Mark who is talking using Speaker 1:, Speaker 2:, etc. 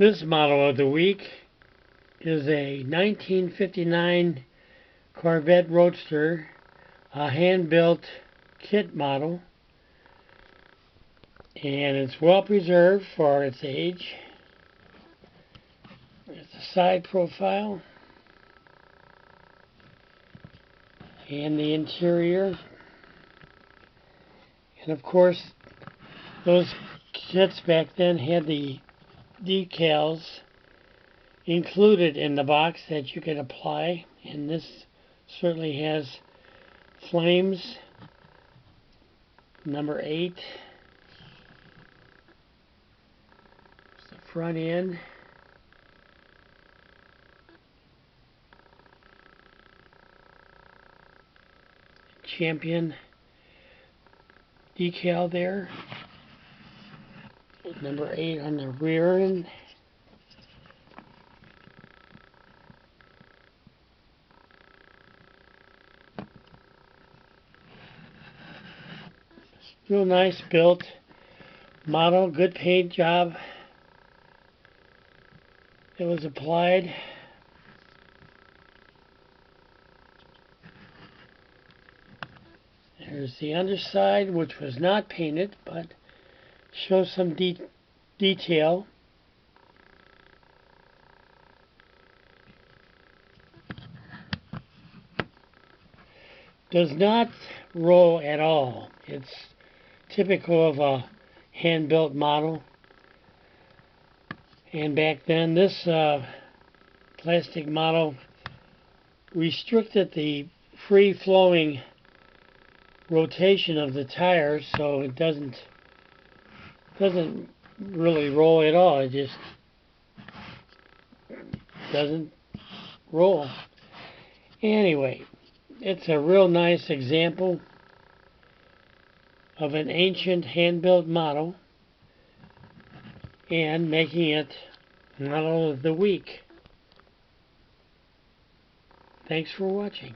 Speaker 1: This model of the week is a 1959 Corvette Roadster, a hand-built kit model, and it's well preserved for its age. There's the side profile and the interior, and of course those kits back then had the decals included in the box that you could apply, and this certainly has flames, number 8, the front end, champion decal there, number 8 on the rear end. Real nice built model, good paint job. It was applied. There's the underside, which was not painted, but shows some detail. Does not roll at all. It's typical of a hand-built model. And back then, this plastic model restricted the free-flowing rotation of the tires, so it doesn't really roll at all. It just doesn't roll. Anyway, it's a real nice example of an ancient hand-built model and making it model of the week. Thanks for watching.